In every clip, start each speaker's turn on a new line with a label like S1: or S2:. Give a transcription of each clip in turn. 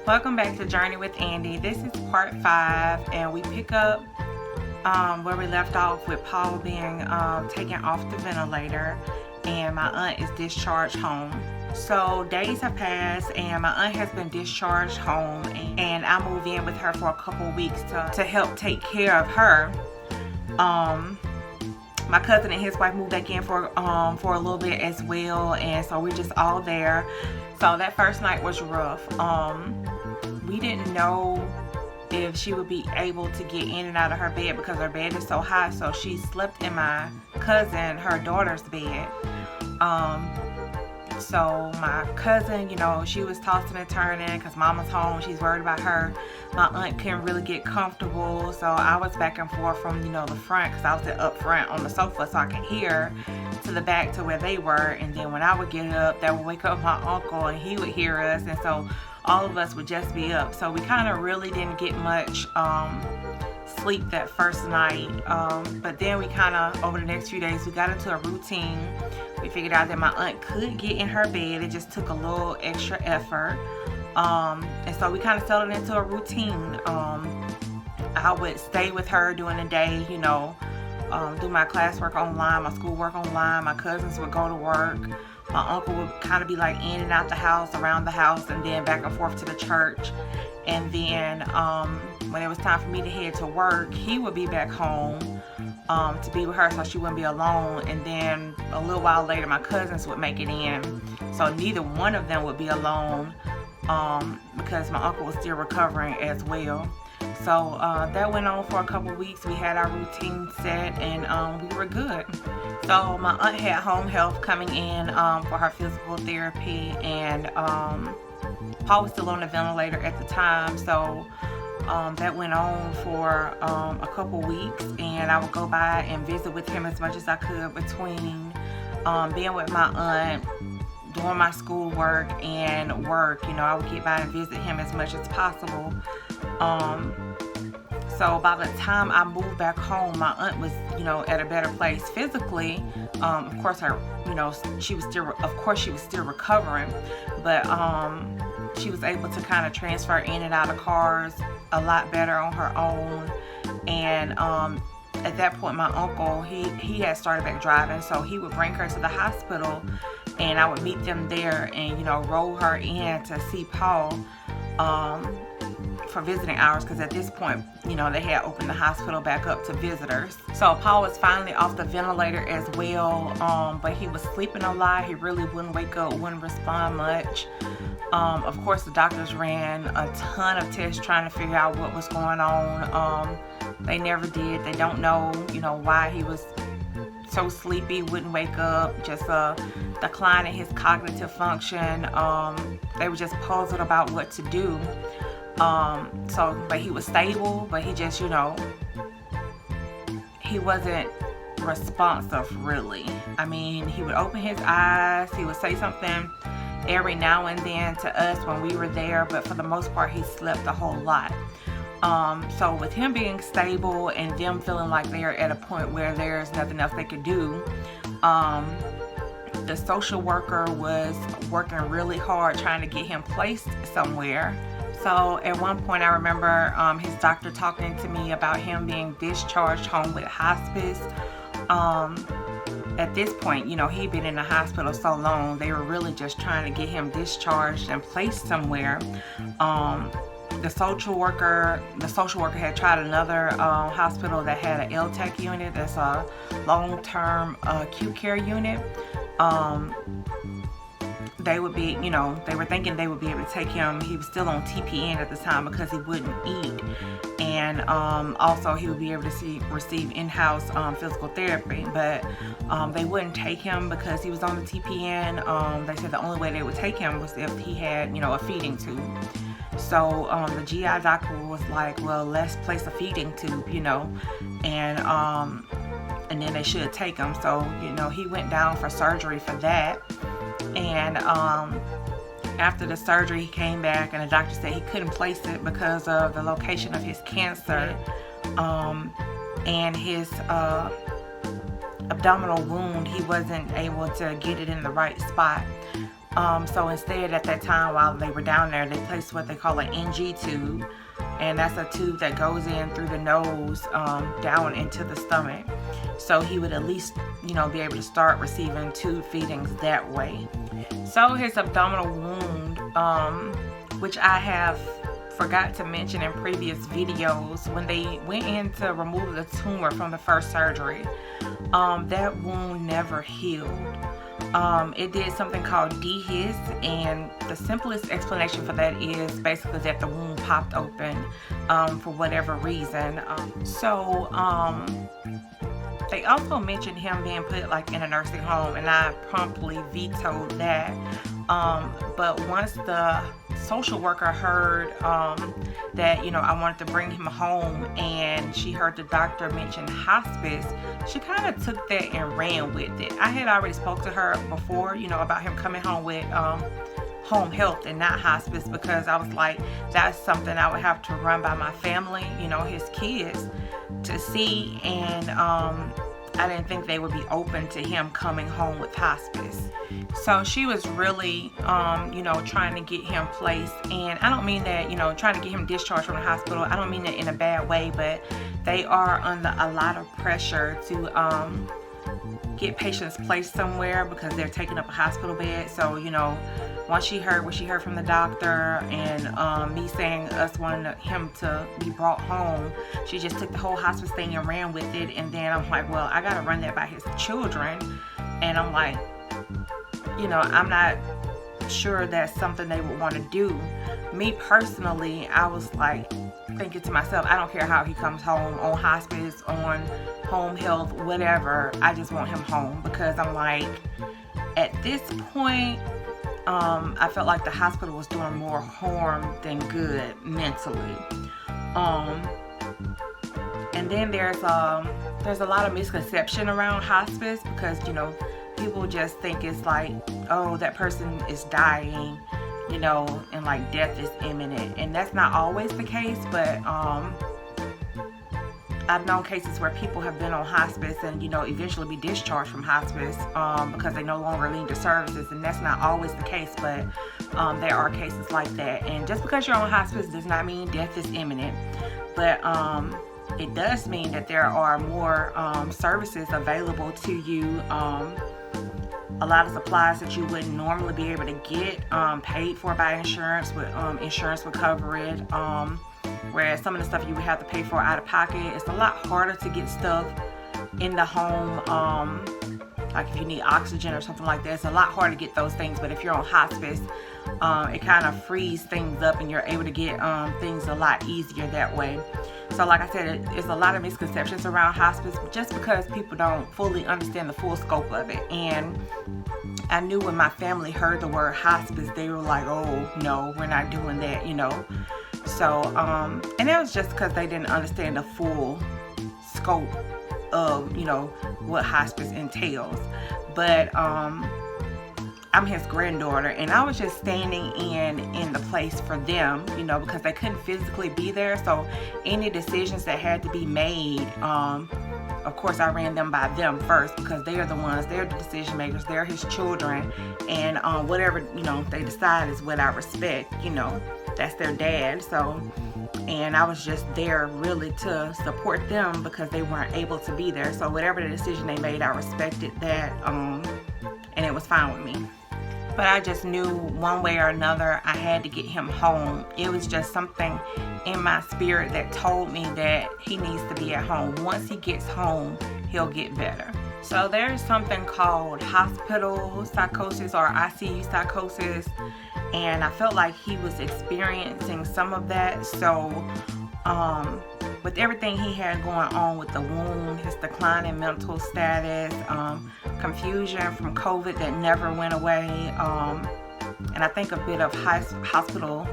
S1: Welcome back to Journey with Andie. This is part 5, and we pick up where we left off with Paul being taken off the ventilator, and my aunt is discharged home. So days have passed, and my aunt has been discharged home, and I move in with her for a couple weeks to help take care of her. My cousin and his wife moved back in for a little bit as well, and so we're just all there. So that first night was rough. We didn't know if she would be able to get in and out of her bed because her bed is so high, so she slept in my cousin, her daughter's bed. So my cousin, she was tossing and turning because mama's home. She's worried about her. My aunt couldn't really get comfortable, so I was back and forth from, the front, because I was up front on the sofa so I could hear, to the back to where they were. And then when I would get up, that would wake up my uncle and he would hear us, and so all of us would just be up. So we kind of really didn't get much sleep that first night, but then we kind of, over the next few days, we got into a routine. We figured out that my aunt could get in her bed. It just took a little extra effort, and so we kind of settled into a routine. I would stay with her during the day, do my classwork online, my schoolwork online. My cousins would go to work. My uncle would kind of be like in and out the house, around the house, and then back and forth to the church. And then when it was time for me to head to work, he would be back home to be with her so she wouldn't be alone. And then a little while later, my cousins would make it in, so neither one of them would be alone, because my uncle was still recovering as well. So that went on for a couple weeks. We had our routine set, and we were good. So my aunt had home health coming in for her physical therapy, and Paul was still on the ventilator at the time. So that went on for a couple weeks, and I would go by and visit with him as much as I could between being with my aunt, doing my schoolwork, and work. I would get by and visit him as much as possible. So by the time I moved back home, my aunt was, at a better place physically. Of course, she was still recovering, but she was able to kind of transfer in and out of cars a lot better on her own. And at that point, my uncle, he had started back driving, so he would bring her to the hospital, and I would meet them there and roll her in to see Paul for visiting hours, because at this point, they had opened the hospital back up to visitors. So Paul was finally off the ventilator as well, but he was sleeping a lot. He really wouldn't wake up, wouldn't respond much. Of course, the doctors ran a ton of tests trying to figure out what was going on. They never did. They don't know, why he was so sleepy, wouldn't wake up, just a decline in his cognitive function. They were just puzzled about what to do. But he was stable, but he just, he wasn't responsive, really. I mean, he would open his eyes, he would say something every now and then to us when we were there, but for the most part, he slept a whole lot. So with him being stable and them feeling like they're at a point where there's nothing else they could do, the social worker was working really hard trying to get him placed somewhere. So at one point, I remember his doctor talking to me about him being discharged home with hospice. At this point, he'd been in the hospital so long, they were really just trying to get him discharged and placed somewhere. The social worker had tried another hospital that had an LTAC unit, that's a long-term acute care unit. They would be, they were thinking they would be able to take him. He was still on TPN at the time because he wouldn't eat. And also he would be able to receive in-house physical therapy. But they wouldn't take him because he was on the TPN. They said the only way they would take him was if he had, a feeding tube. So the GI doctor was like, well, let's place a feeding tube, and then they should take him. So, he went down for surgery for that. And after the surgery, he came back, and the doctor said he couldn't place it because of the location of his cancer and his abdominal wound. He wasn't able to get it in the right spot. So instead, at that time, while they were down there, they placed what they call an NG tube, and that's a tube that goes in through the nose down into the stomach. So he would at least, be able to start receiving tube feedings that way. So his abdominal wound, which I have forgot to mention in previous videos, when they went in to remove the tumor from the first surgery, that wound never healed. It did something called dehisce, and the simplest explanation for that is basically that the wound popped open for whatever reason. They also mentioned him being put like in a nursing home, and I promptly vetoed that. But once the social worker heard that I wanted to bring him home, and she heard the doctor mention hospice, she kind of took that and ran with it. I had already spoke to her before, about him coming home with home health and not hospice, because I was like, that's something I would have to run by my family, his kids, to see, and I didn't think they would be open to him coming home with hospice. So she was really, trying to get him placed. And I don't mean that, trying to get him discharged from the hospital. I don't mean that in a bad way, but they are under a lot of pressure to get patients placed somewhere because they're taking up a hospital bed. So, once she heard what she heard from the doctor and me saying us wanting him to be brought home, she just took the whole hospice thing and ran with it. And then I'm like, well, I gotta run that by his children. And I'm like, I'm not sure that's something they would want to do. Me personally, I was like thinking to myself, I don't care how he comes home, on hospice, on home health, whatever. I just want him home, because I'm like, at this point, I felt like the hospital was doing more harm than good mentally. And then there's a lot of misconception around hospice, because people just think it's like, oh, that person is dying, and like death is imminent, and that's not always the case. But I've known cases where people have been on hospice and eventually be discharged from hospice because they no longer need the services, and that's not always the case. But there are cases like that, and just because you're on hospice does not mean death is imminent. But it does mean that there are more services available to you. A lot of supplies that you wouldn't normally be able to get paid for by insurance, with insurance would cover it. Whereas some of the stuff you would have to pay for out of pocket, it's a lot harder to get stuff in the home. Like if you need oxygen or something like that, it's a lot harder to get those things. But if you're on hospice, it kind of frees things up, and you're able to get things a lot easier that way. So like I said, it's a lot of misconceptions around hospice, just because people don't fully understand the full scope of it. And I knew when my family heard the word hospice, they were like, oh no, we're not doing that, So, and that was just because they didn't understand the full scope of, what hospice entails. But I'm his granddaughter, and I was just standing in the place for them, because they couldn't physically be there. So any decisions that had to be made, of course I ran them by them first, because they're the decision makers, they're his children, and whatever they decide is what I respect. That's their dad. So, and I was just there really to support them because they weren't able to be there. So whatever the decision they made, I respected that, and it was fine with me. But I just knew one way or another I had to get him home. It was just something in my spirit that told me that he needs to be at home. Once he gets home, he'll get better. So there's something called hospital psychosis or ICU psychosis, and I felt like he was experiencing some of that. So with everything he had going on with the wound, his decline in mental status, confusion from COVID that never went away, and I think a bit of hospital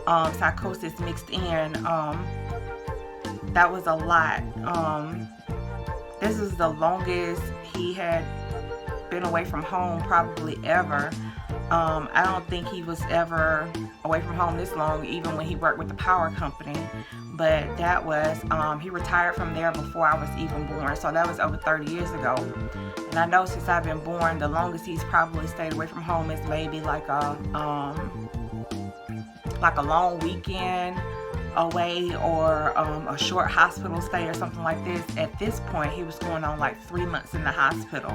S1: psychosis mixed in, that was a lot. This is the longest he had been away from home probably ever. I don't think he was ever away from home this long, even when he worked with the power company. But that was, he retired from there before I was even born. So that was over 30 years ago. And And I know since I've been born, the longest he's probably stayed away from home is maybe like a long weekend away, or a short hospital stay or something like this. At this point, he was going on like 3 months in the hospital.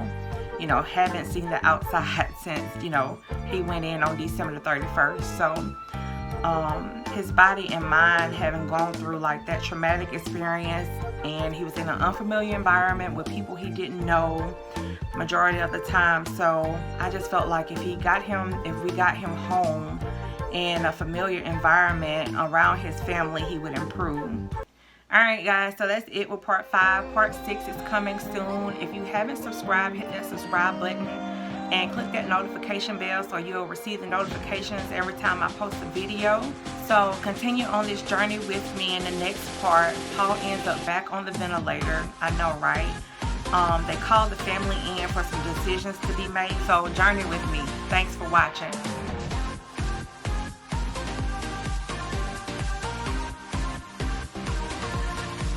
S1: You know, haven't seen the outside since, you know, he went in on December the 31st. So his body and mind having gone through like that traumatic experience, and he was in an unfamiliar environment with people he didn't know majority of the time. So I just felt like if we got him home in a familiar environment around his family, he would improve. Alright guys, so that's it with part 5. Part 6 is coming soon. If you haven't subscribed, hit that subscribe button and click that notification bell so you'll receive the notifications every time I post a video. So continue on this journey with me. In the next part, Paul ends up back on the ventilator. I know, right? They called the family in for some decisions to be made, so journey with me. Thanks for watching.